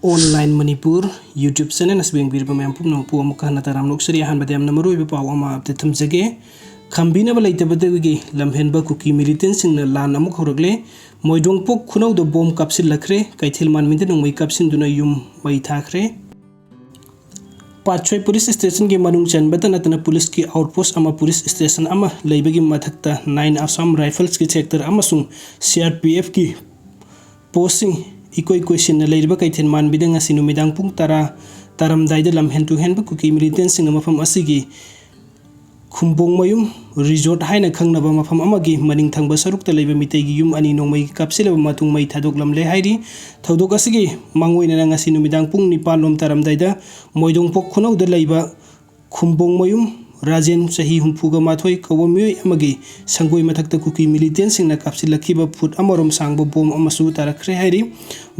Online Manipur YouTube channel असबेंगबीर ma'am पुनमपु अमुकहना ताराम लोकसरी अहनबदे यamna मरुइबे पाव अमा अपडेट थमजगे खंबीनब लैतबदगी लमहेनब कुकी मिलिटेंट सिंगना लान अमुक होरगले मोइदोंगपोक खुनौद बॉम कापसिल लखरे कैथेल मानमिंद नोंमै कापसिनदुना युम मै थाखरे पाछोई पुलिस स्टेशन की मनुंग चनबत नतना पुलिस की आउटपोस्ट अमा पुलिस स्टेशन अमा लैबगी मथक्ता 9 असम राइफल्स की सेक्टर अमसुंग CRPF की पोस्टिंग इकोई क्वेश्चन लेरिबा कैथेन मानबिदे ngasi नुमिदांग पुंग तरा तारमदाइद लमहेन टू हेन कुकी मिलिटेंट सिंग मफम असिगी खुंबोंग मयुम रिजोर्ट हाइना खंगनबा मफम अमगी मनिंग थंगबा सरुकता लैबा मितैगी युम अनि नोंमै कापसिलबा मतुंग मै थादोकलमले हाइरि थौदोक असिगी मांगोइना ngasi नुमिदांग पुंग निपाल लोम तारमदाइदा मोइदोंगपोक खुनौदा लैबा खुंबोंग मयुम राजेन सही हुंफुगा माथोई कौवा मियोय अमगी संगोई मथक्ता कुकी मिलिटेंट सिंगना कापसिलखिबा फुट अमरोम सांगबा बॉम अमसु तारखरे हाइरि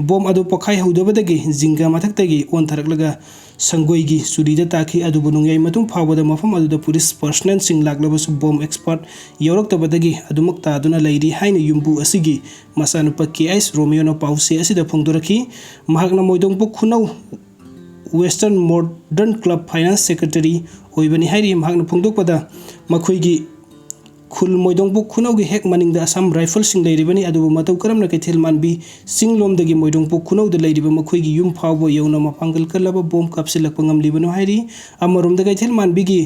बॉम अदो पखाई हौदबदगी जिंगा मथक्तगी ओनथरकलगा संगोईगी सुरीदा ताखी अदुबु नुंगयाई मतुंग फावदा मफम अदुदा पुलिस पर्सनल सिंग लागलबसु बॉम एक्सपर्ट यौरक्तबदगी अदुमक तादुना लैरि हाइना युम्बु असिगी मसानुपा KS रोमियोना पाउसे असिदा फोंदोरखी महाकना मोइदोंगपो खुनौ western modern club finance secretary ओइबनी हाइरि महाकना फोंदोकपदा मखोइगी खुल मोइदोंगपो खुनौगी हेक मनिंगदा असम राइफल सिंग लैरिबनी अदुबु मतौ करमना कैथेल मानबी सिंग लोमदगी मोइदोंगपो खुनौदा लैरिबा मखोइगी युम फावबो यौना मफांगल कलबा बॉम कापसिलकपा ngamlibano हाइरि अमरोमदा कैथेल मानबीगी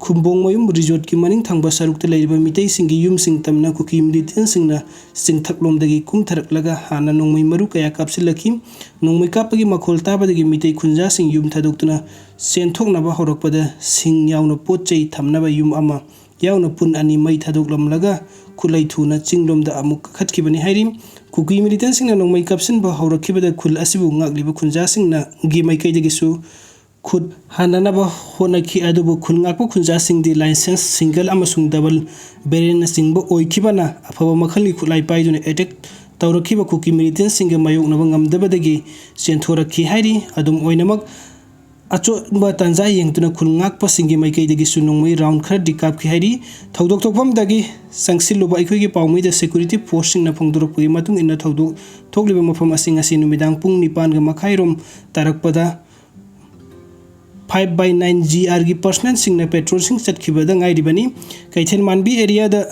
खुंबोंग मयुम रिजोर्ट की मनिंग थांगबा सरुकता लैरिबा मितै सिंगी युम सिंग तमना कुकी मिलिटेंट सिंगना सिंगथकलोमदगी कुमथरकलगा हाना नोंमै मरु कया कापसिलखि नोंमै कापगी मखोल ताबदगी मितै खुंजा सिंग युम थादोक्तुना सेनथोकनबा हरकपदा सिंग यावना पोचै थमनबा युम अमा यावना पुन अनि मै थादोकलमलगा खुलै थुना चिंगलोमदा अमुक खटखिबनी हाइरि कुकी मिलिटेंट सिंगना नोंमै कापसिनबा हरखिबदा खुल असिबु ngakliba खुंजा सिंगना गी मैकैदगिसु खुद हाननबा होनखि अदुबु खुलंगाकु खुंजा सिंगदि लाइसेंस सिंगल अमसुंग डबल बेरेन सिंगबो ओइखिबना अफबा मखलनि खुलाई पाइदुना अटैक तौरखिबा कुकी मिलिटेंट सिंग मायोकनबा ngamdabadagi चेंथोरखि हाइरि अदुम ओइनमक अचोबा तंजा येंगतुना खुलंगाकपा सिंगी मैकैदगिसु नोंमै राउंड खर दिकापखि हाइरि थौदोक थोकफमदगी संगसिलुबा अखोइगी पाउमैदा सिक्युरिटी फोर्स सिंगना फोंदोरपगी मतुंग इन्ना थौदोक थोकलिबा मफम असि ngasi नुमिदांग पुंग निपानगा मखाइरोम तारकपदा 5/9 GR की पर्सनल सिंगना पेट्रोल सिंग चटखिबदा ngairibani कैथेल मानबी एरिया द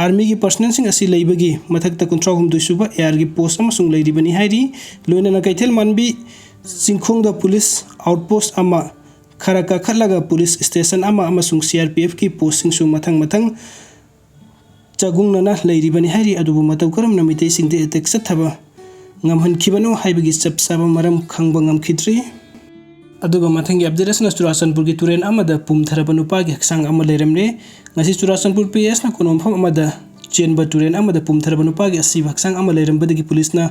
आर्मी की पर्सनल सिंग असि लैबगी मथक्ता 93 सुबा एआर की पोस्ट अमसुंग लैरिबनी हाइरि लोइना कैथेल मानबी सिंखोंग द पुलिस आउटपोस्ट अमा खरका खलगा पुलिस स्टेशन अमा अमसुंग CRPF की पोस्टिंग सु मथंग मथंग चगुंगना लैरिबनी हाइरि अदुबु मतौ करमना मितै सिंगदे अटैक सथबा ngamhankhibano haibagi chapsaba maram khangba ngamkhidri अदुगा मथंगी अपडेट्स चुराचंदपुर की तुरेन अमदा पुमथरबा नुपागी हक्सांग अमा लेरमने ngasi चुराचंदपुर PS ना कोनोमफम अमदा चेनबा तुरेन अमदा पुमथरबा नुपागी असि हक्सांग अमा लेरमबदगी पुलिसना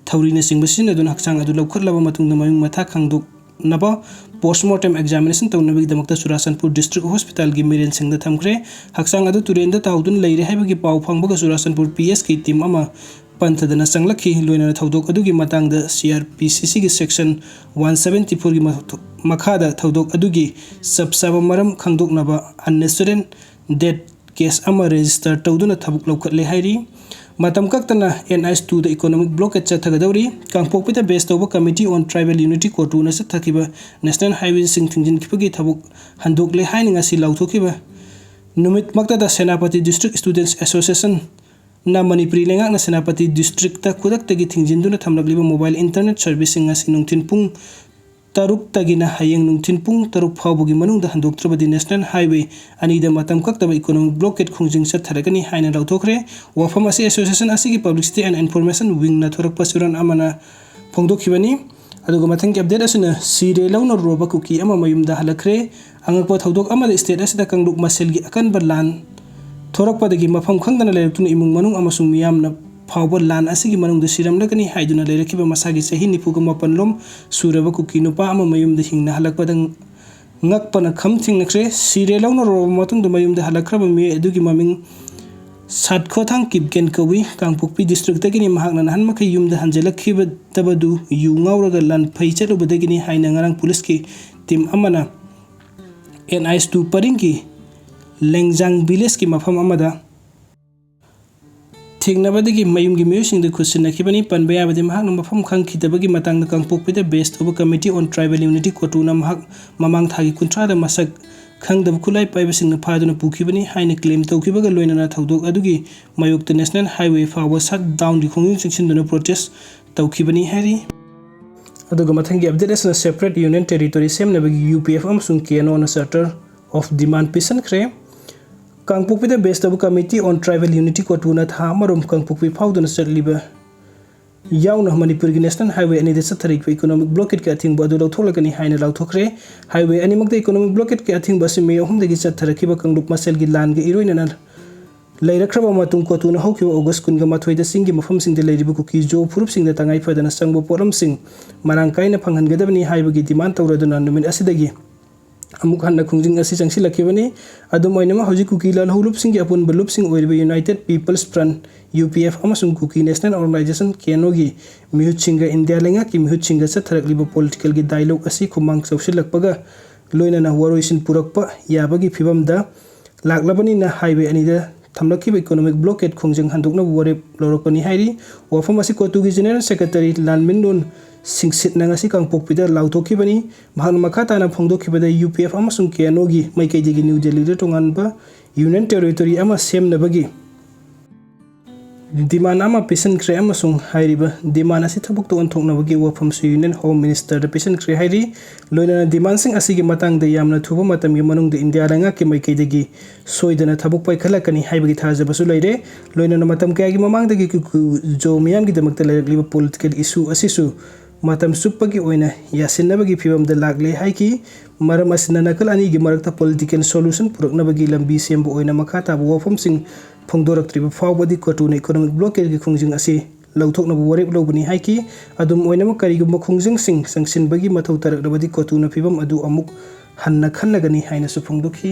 थौरीना सिंगबसिन अदुन हक्सांग अदु लौखरलबा मतुंगदा मयुंग मथा खांगदोक नबा पोस्टमार्टम एग्जामिनेशन तौनबगीदमक्ता चुराचंदपुर डिस्ट्रिक्ट हॉस्पिटल की मिरेन सिंगदा थमख्रे हक्सांग अदु तुरेनदा ताउदुन लैरे हाइबगी पाउ फंगबगा चुराचंदपुर PS की टीम अमा पंथदना संगलखि लोइना थौदोक अदुगी मतंगदा CRPCC की सेक्शन 174 की मखादा थौदोक अदुगी सबसाबा मरम खंगदोकनबा अननेसेसरी डेथ केस अमा रजिस्टर तौदुना थबुक लौखटले हाइरि मतम कक्तना NIS2 द इकोनॉमिक ब्लॉकेज चथगदौरी कांगपोकपिदा बेस तौबा कमिटी ऑन ट्राइबल यूनिटी कोर्टुना चथखिबा नेशनल हाईवे सिंग थिंजिनखिबगी थबुक हंदोकले हाइनिंगासी लाउथोखिबा नुमित मक्तदा सेनापति डिस्ट्रिक्ट स्टूडेंट्स एसोसिएशन ना मणिपुरी लेंगाकना सेनापति डिस्ट्रिक्ट खुदक्तगी थिंजिनदुना थमलगलिबा मोबाइल इंटरनेट सर्विसिंग असी नुंथिन पुंग तरुक तगिना हयेंग नुंथिन पुंग तरुक फावबगी मनुंगदा हंदोक्त्रबदी नेशनल हाईवे अनिदा मतम कक्तबा इकोनॉमिक ब्लॉकेज खुंजिंग चथरगनी हाइना लाउथोखरे वफम असी एसोसिएशन असिगी पब्लिसिटी एंड इन्फॉर्मेशन विंग ना थोरकपा सुरन अमना फोंदोखिबनी अदुगा मथंगी अपडेट असुना सीरे लौना रोबा कुकी अमा मयुमदा हलखरे अंगकपा थौदोक अमदा स्टेट असिदा कंगलुक मसेलगी अकनबा लान थोरकपदगी मफम खंगदना लेरक्तुना इमुंग मनुंग अमसुंग मियामना फावबा लान असिगी मनुंगदा सिरमलगनी हाइदुना लेरखिबा मसागी चही 94 लोम सुरबा कुकी नुपा अमा मयुमदा Hingna हलकपदा ngakpana kham thingnakhre sire lawna ro matungda mayumda halakhraba mi adugi maming satkhotang kipken kawi kangpokpi district tagini mahakna han makhai yumda hanjelakhiba tabadu yu ngawraga lan phaichalu badagini haina ngarang police ki team amana NIS2 paringki lengjang village की मफम अमदा ꯊꯦꯡꯅꯕꯗꯒꯤ ꯃꯌꯨꯝꯒꯤ ꯃꯤꯑꯣꯏꯁꯤꯡꯗ ꯈꯨꯠꯁꯤꯟꯅꯈꯤꯕꯅꯤ꯫ ꯄꯟꯕ ꯌꯥꯕꯗꯤ ꯃꯍꯥꯛꯅ ꯃꯐꯝ ꯈꯪꯈꯤꯗꯕꯒꯤ ꯃꯇꯥꯡꯗ ꯀꯥꯡꯄꯣꯛꯄꯤꯗ ꯕꯦꯖ ꯇꯧꯕ committee ꯑꯣꯟ tribal unity ꯀꯣꯇꯨꯅ ꯃꯍꯥꯛ ꯃꯃꯥꯡ ꯊꯥꯒꯤ 30ꯗ ꯃꯁꯛ ꯈꯪꯗꯕ ꯈꯨꯠꯂꯥꯏ ꯄꯥꯏꯕꯁꯤꯡꯅ ꯐꯥꯗꯨꯅ ꯄꯨꯈꯤꯕꯅꯤ ꯍꯥꯏꯅ ꯀ꯭ꯂꯦꯝ ꯇꯧꯈꯤꯕꯒ ꯂꯣꯏꯅꯅ ꯊꯧꯗꯣꯛ ꯑꯗꯨꯒꯤ ꯃꯥꯌꯣꯛꯇ ꯅꯦꯁꯅꯦꯜ ꯍꯥꯏꯋꯦ ꯐꯥꯎꯕ ꯁꯠ ꯗꯥꯎꯟꯒꯤ ꯈꯣꯡꯖꯪ ꯆꯪꯁꯤꯟꯗꯨꯅ ꯄ꯭ꯔꯣꯇꯦꯁ ꯇꯧꯈꯤꯕꯅꯤ ꯍꯥꯏꯔꯤ꯫ ꯑꯗꯨꯒ ꯃꯊꯪꯒꯤ ꯑꯞꯗꯦꯠ ꯑꯁꯤꯅ ꯁꯦꯄꯔꯦꯠ ꯌꯨꯅꯤꯌꯟ ꯇꯦꯔꯤꯇꯣꯔꯤ ꯁꯦꯝꯅꯕꯒꯤ UPF ꯑꯃꯁꯨꯡ KNOꯅ ꯆꯥꯔꯇꯔ ꯑꯣꯐ ꯗꯤꯃꯥꯟ ꯄꯤꯁꯤꯟꯈ꯭ꯔꯦ꯫ ꯀꯥꯡꯄꯣꯛꯄꯤꯗ ꯕꯦꯖ ꯇꯧꯕ ꯀꯃꯤꯇꯤ ꯑꯣꯟ ꯇ꯭ꯔꯥꯏꯕꯦꯜ ꯌꯨꯅꯤꯇꯤ ꯀꯣꯇꯨꯅ ꯊꯥ ꯑꯃꯔꯣꯝ ꯀꯥꯡꯄꯣꯛꯄꯤ ꯐꯥꯎꯗꯨꯅ ꯆꯠꯂꯤꯕ ꯌꯥꯎꯅ ꯃꯅꯤꯄꯨꯔꯒꯤ ꯅꯦꯁꯅꯦꯜ ꯍꯥꯏꯋꯦ ꯑꯅꯤꯗ ꯆꯠꯊꯔꯤꯕ ꯏꯀꯣꯅꯣꯃꯤक ꯕ꯭ꯂꯣꯀꯦꯠꯀꯤ ꯑꯊꯤꯡꯕ ꯑꯗꯨ ꯂꯧꯊꯣꯛꯂꯒꯅꯤ ꯍꯥꯏꯅ ꯂꯥꯎꯊꯣꯛꯈ꯭ꯔꯦ꯫ ꯍꯥꯏꯋꯦ ꯑꯅꯤꯃꯛꯇ ꯏꯀꯣꯅꯣꯃꯤक ꯕ꯭ꯂꯣꯀꯦꯠꯀꯤ ꯑꯊꯤꯡꯕ ꯑꯁꯤ ꯃꯦ 3ꯗꯒꯤ ꯆꯠꯊꯔꯛꯈꯤꯕ ꯀꯥꯡꯂꯨꯞ ꯃꯁꯦꯜꯒꯤ ꯂꯥꯟꯒ ꯏꯔꯣꯏꯅꯅ ꯂꯩꯔꯛꯈ꯭ꯔꯕ ꯃꯇꯨꯡ ꯀꯣꯇꯨꯅ ꯍꯧꯈꯤꯕ ꯑꯣꯒꯁꯠ 22ꯗ ꯆꯤꯡꯒꯤ ꯃꯐꯝꯁꯤꯡꯗ ꯂꯩꯔꯤꯕ ꯀꯨꯀꯤ ꯖꯣ ꯐꯨꯔꯨꯞꯁꯤꯡꯗ ꯇꯉꯥꯏ ꯐꯗꯅ ꯆꯪꯕ ꯄꯣꯠꯂꯝꯁꯤꯡ ꯃꯔꯥꯡ ꯀꯥꯏꯅ ꯐꯪꯍꯟꯒꯗꯕꯅꯤ ꯍꯥꯏꯕꯒꯤ ꯗꯤꯃꯥꯟ ꯇꯧꯔꯗꯨꯅ ꯅꯨꯃꯤꯠ ꯑꯁꯤꯗꯒꯤ ꯑꯃꯨꯛ ꯍꯟꯅ ꯈꯣꯡꯖꯪ ꯑꯁꯤ ꯆꯪꯁꯤꯜꯂꯛꯈꯤꯕꯅꯤ꯫ ꯑꯗꯨꯝ ꯑꯣꯏꯅꯃꯛ ꯍꯧꯖꯤꯛ ꯀꯨꯀꯤ ꯂꯥꯜꯍꯧ ꯂꯨꯞꯁꯤꯡꯒꯤ ꯑꯄꯨꯟꯕ ꯂꯨꯞꯁꯤꯡ ꯑꯣꯏꯔꯤꯕ ꯌꯨꯅꯥꯏꯇꯦꯗ ꯄꯤꯄꯜꯁ ꯐ꯭ꯔꯟꯠ UPF ꯑꯃꯁꯨꯡ ꯀꯨꯀꯤ ꯅꯦꯁꯅꯦꯜ ꯑꯣꯔꯒꯅꯥꯏꯖꯦꯁꯟ KNOꯒꯤ ꯃꯤꯍꯨꯠꯁꯤꯡꯒ ꯏꯟꯗꯤꯌꯥ ꯂꯩꯉꯥꯛꯀꯤ ꯃꯤꯍꯨꯠꯁꯤꯡꯒ ꯆꯠꯊꯔꯛꯂꯤꯕ ꯄꯣꯂꯤꯇꯤꯀꯦꯜꯒꯤ ꯗꯥꯏꯂꯣग ꯑꯁꯤ ꯈꯨꯃꯥꯡ ꯆꯥꯎꯁꯤꯜꯂꯛꯄꯒ ꯂꯣꯏꯅꯅ ꯋꯥꯔꯣꯏꯁꯤꯟ ꯄꯨꯔꯛꯄ ꯌꯥꯕꯒꯤ ꯐꯤꯚꯝꯗ ꯂꯥꯛꯂꯕꯅꯤꯅ ꯍꯥꯏꯋꯦ ꯑꯅꯤꯗ ꯊꯝꯂꯛꯈꯤꯕ ꯏꯀꯣꯅꯣꯃꯤक ꯕ꯭ꯂꯣꯀꯦꯠ ꯈꯣꯡꯖꯪ ꯍꯟꯗꯣꯛꯅꯕ ꯋꯥꯔꯦꯞ ꯂꯧꯔꯛꯄꯅꯤ ꯍꯥꯏꯔꯤ꯫ ꯋꯥꯐꯝ ꯑꯁꯤ ꯀꯣꯇꯨꯒꯤ ꯖꯦꯅꯔꯦꯜ ꯁꯦꯀ꯭ꯔꯦꯇꯔꯤ ꯂꯥꯟꯃꯤꯟꯂꯣꯟ ꯁꯤꯡꯁꯤꯠꯅ ꯉꯁꯤ ꯀꯥꯡꯄꯣꯛꯄꯤꯗ ꯂꯥꯎꯊꯣꯛꯈꯤꯕꯅꯤ꯫ ꯃꯍꯥꯛꯅ ꯃꯈꯥ ꯇꯥꯅ ꯐꯣꯡꯗꯣꯛꯈꯤꯕꯗ UPF ꯑꯃꯁꯨꯡ KNOꯒꯤ ꯃꯥꯏꯀꯩꯗꯒꯤ ꯅ꯭ꯌꯨ ꯗꯦꯜꯂꯤꯗ ꯇꯣꯉꯥꯟꯕ ꯌꯨꯅꯤꯌꯟ ꯇꯦꯔꯤꯇꯣꯔꯤ ꯑꯃ ꯁꯦꯝꯅꯕꯒꯤ ꯗꯤꯃꯥꯟ ꯑꯃ ꯄꯤꯁꯤꯟꯈ꯭ꯔꯦ ꯑꯃꯁꯨꯡ ꯍꯥꯏꯔꯤꯕ ꯗꯤꯃꯥꯟ ꯑꯁꯤ ꯊꯕꯛꯇ ꯑꯣꯟꯊꯣꯛꯅꯕꯒꯤ ꯋꯥꯐꯝꯁꯨ ꯌꯨꯅꯤꯌꯟ ꯍꯣꯝ ꯃꯤꯅꯤꯁꯇꯔꯗ ꯄꯤꯁꯤꯟꯈ꯭ꯔꯦ ꯍꯥꯏꯔꯤ꯫ ꯂꯣꯏꯅꯅ ꯗꯤꯃꯥꯟꯁꯤꯡ ꯑꯁꯤꯒꯤ ꯃꯇꯥꯡꯗ ꯌꯥꯝꯅ ꯊꯨꯕ ꯃꯇꯝꯒꯤ ꯃꯅꯨꯡꯗ ꯏꯟꯗꯤꯌꯥ ꯂꯩꯉꯥꯛꯀꯤ ꯃꯥꯏꯀꯩꯗꯒꯤ ꯁꯣꯏꯗꯅ ꯊꯕꯛ ꯄꯥꯏꯈꯠꯂꯛꯀꯅꯤ ꯍꯥꯏꯕꯒꯤ ꯊꯥꯖꯕꯁꯨ ꯂꯩꯔꯦ꯫ ꯂꯣꯏꯅꯅ ꯃꯇꯝ ꯀꯌꯥꯒꯤ ꯃꯃꯥꯡꯗꯒꯤ ꯀꯨꯀꯤ ꯖꯣ ꯃꯤꯌꯥꯝꯒꯤꯗꯃꯛꯇ ꯂꯩꯔꯛꯂꯤꯕ ꯄꯣꯂꯤꯇꯤꯀꯦꯜ ꯏꯁꯨ ꯑꯁꯤꯁꯨ ꯃꯇꯝ ꯆꯨꯞꯄꯒꯤ ꯑꯣꯏꯅ ꯌꯥꯁꯤꯟꯅꯕꯒꯤ ꯐꯤꯚꯝꯗ ꯂꯥꯛꯂꯦ ꯍꯥꯏꯈꯤ꯫ ꯃꯔꯝ ꯑꯁꯤꯅ ꯅꯥꯀꯜ ꯑꯅꯤꯒꯤ ꯃꯔꯛꯇ ꯄꯣꯂꯤꯇꯤꯀꯦꯜ ꯁꯣꯂꯨꯁꯟ ꯄꯨꯔꯛꯅꯕꯒꯤ ꯂꯝꯕꯤ ꯁꯦꯝꯕ ꯑꯣꯏꯅ ꯃꯈꯥ ꯇꯥꯕ ꯋꯥꯐꯝꯁꯤꯡ ꯐꯣꯡꯗꯣꯔꯛꯇ꯭ꯔꯤꯕ ꯐꯥꯎꯕꯗꯤ ꯀꯣꯇꯨꯅ ꯏꯀꯣꯅꯣꯃꯤक ꯕ꯭ꯂꯣꯀꯦꯠꯀꯤ ꯈꯣꯡꯖꯪ ꯑꯁꯤ ꯂꯧꯊꯣꯛꯅꯕ ꯋꯥꯔꯦꯞ ꯂꯧꯒꯅꯤ ꯍꯥꯏꯈꯤ꯫ ꯑꯗꯨꯝ ꯑꯣꯏꯅꯃꯛ ꯀꯔꯤꯒꯨꯝꯕ ꯈꯣꯡꯖꯪꯁꯤꯡ ꯆꯪꯁꯤꯟꯕꯒꯤ ꯃꯊꯧ ꯇꯥꯔꯛꯂꯕꯗꯤ ꯀꯣꯇꯨꯅ ꯐꯤꯚꯝ ꯑꯗꯨ ꯑꯃꯨꯛ ꯍꯟꯅ ꯈꯟꯅꯒꯅꯤ ꯍꯥꯏꯅꯁꯨ ꯐꯣꯡꯗꯣꯛꯈꯤ꯫